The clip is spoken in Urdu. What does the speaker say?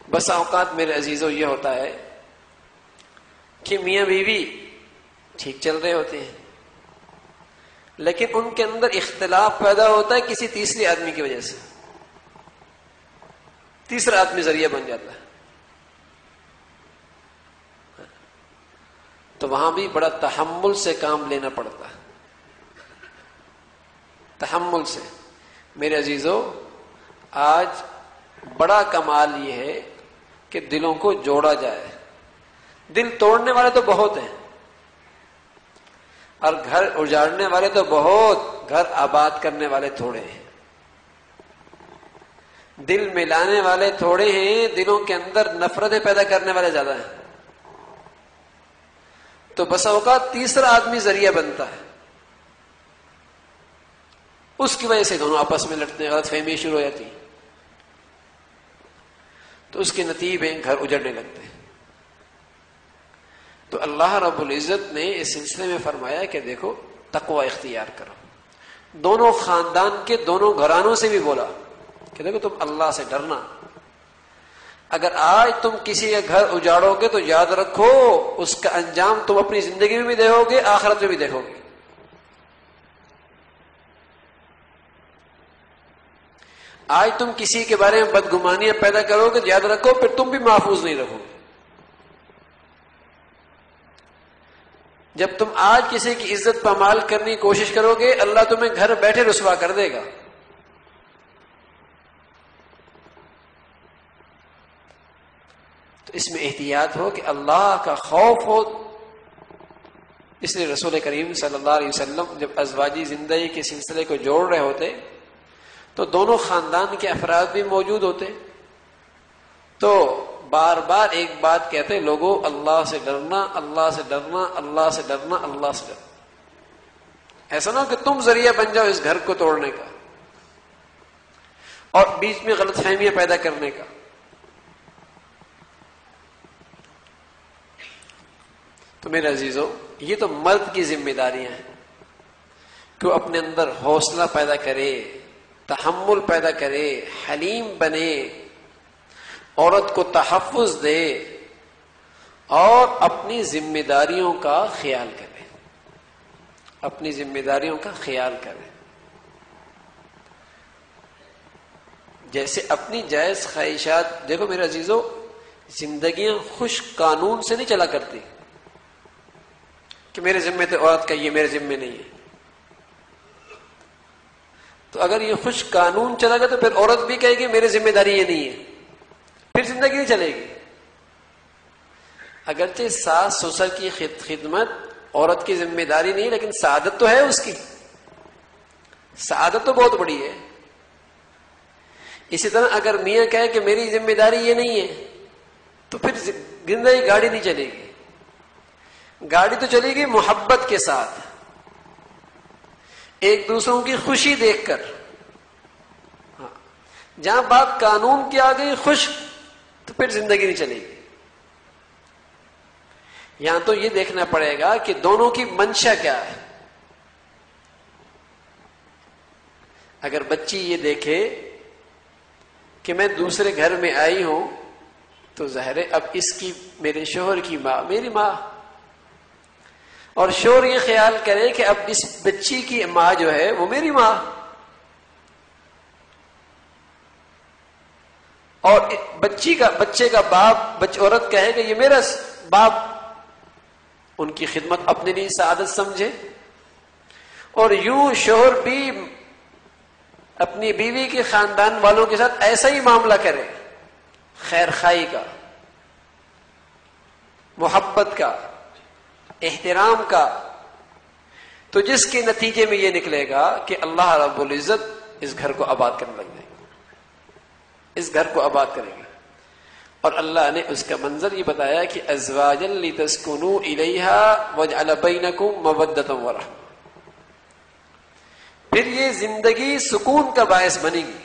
بس اوقات میرے عزیزوں یہ ہوتا ہے کہ میاں بیوی ٹھیک چل رہے ہوتے ہیں، لیکن ان کے اندر اختلاف پیدا ہوتا ہے کسی تیسرے آدمی کی وجہ سے، تیسرا آدمی ذریعہ بن جاتا ہے. تو وہاں بھی بڑا تحمل سے کام لینا پڑتا ہے، تحمل سے. میرے عزیزوں، آج بڑا کمال یہ ہے کہ دلوں کو جوڑا جائے. دل توڑنے والے تو بہت ہیں اور گھر اجاڑنے والے تو بہت، گھر آباد کرنے والے تھوڑے ہیں. دل ملانے والے تھوڑے ہیں، دلوں کے اندر نفرتیں پیدا کرنے والے زیادہ ہیں. تو بس اوقات تیسرا آدمی ذریعہ بنتا ہے، اس کی وجہ سے دونوں آپس میں لڑتے ہیں، غلط فہمی شروع ہو جاتی ہے، تو اس کے نتیجے گھر اجڑنے لگتے ہیں. تو اللہ رب العزت نے اس سلسلے میں فرمایا کہ دیکھو تقوی اختیار کرو. دونوں خاندان کے دونوں گھرانوں سے بھی بولا کہ دیکھو تم اللہ سے ڈرنا. اگر آج تم کسی کا گھر اجاڑو گے تو یاد رکھو اس کا انجام تم اپنی زندگی میں بھی دیکھو گے، آخرت میں بھی دیکھو گے. آج تم کسی کے بارے میں بدگمانیاں پیدا کرو گے تو یاد رکھو پھر تم بھی محفوظ نہیں رہو گے. جب تم آج کسی کی عزت پامال کرنے کی کوشش کرو گے، اللہ تمہیں گھر بیٹھے رسوا کر دے گا. تو اس میں احتیاط ہو کہ اللہ کا خوف ہو. اس لیے رسول کریم صلی اللہ علیہ وسلم جب ازواجی زندگی کے سلسلے کو جوڑ رہے ہوتے تو دونوں خاندان کے افراد بھی موجود ہوتے، تو بار بار ایک بات کہتے، لوگوں اللہ سے ڈرنا، اللہ سے ڈرنا، اللہ سے ڈرنا، اللہ سے ڈرنا. ایسا نہ ہو کہ تم ذریعہ بن جاؤ اس گھر کو توڑنے کا اور بیچ میں غلط فہمیاں پیدا کرنے کا. تو میرے عزیزوں، یہ تو مرد کی ذمہ داریاں ہیں کہ وہ اپنے اندر حوصلہ پیدا کرے، تحمل پیدا کرے، حلیم بنے، عورت کو تحفظ دے اور اپنی ذمہ داریوں کا خیال کرے، اپنی ذمہ داریوں کا خیال کرے. جیسے اپنی جائز خواہشات، دیکھو میرے عزیزوں، زندگیاں خوش قانون سے نہیں چلا کرتی کہ میرے ذمے تو عورت کا، یہ میرے ذمے نہیں ہے. تو اگر یہ خوش قانون چلا گیا تو پھر عورت بھی کہے گی میری ذمہ داری یہ نہیں ہے، پھر زندگی نہیں چلے گی. اگرچہ ساس سسر کی خدمت عورت کی ذمہ داری نہیں، لیکن سعادت تو ہے، اس کی سعادت تو بہت بڑی ہے. اسی طرح اگر میاں کہے کہ میری ذمہ داری یہ نہیں ہے تو پھر زندگی گاڑی نہیں چلے گی. گاڑی تو چلے گی محبت کے ساتھ، ایک دوسروں کی خوشی دیکھ کر. جہاں بات قانون کی آ گئی خوش، تو پھر زندگی نہیں چلے گی. یہاں تو یہ دیکھنا پڑے گا کہ دونوں کی منشا کیا ہے. اگر بچی یہ دیکھے کہ میں دوسرے گھر میں آئی ہوں تو ظاہر ہے اب اس کی، میرے شوہر کی ماں میری ماں، اور شوہر یہ خیال کرے کہ اب اس بچی کی ماں جو ہے وہ میری ماں، اور بچے کا باپ، عورت کہے کہ یہ میرا باپ. ان کی خدمت اپنے لیے سعادت سمجھے، اور یوں شوہر بھی اپنی بیوی کے خاندان والوں کے ساتھ ایسا ہی معاملہ کرے، خیر خائی کا، محبت کا، احترام کا. تو جس کے نتیجے میں یہ نکلے گا کہ اللہ رب العزت اس گھر کو آباد کرنے لگ جائے گا، اس گھر کو آباد کریں گے. اور اللہ نے اس کا منظر یہ بتایا کہ ازواجا لتسکنوا الیہا وجعل بینکم مودۃ ورحمۃ. پھر یہ زندگی سکون کا باعث بنے گی.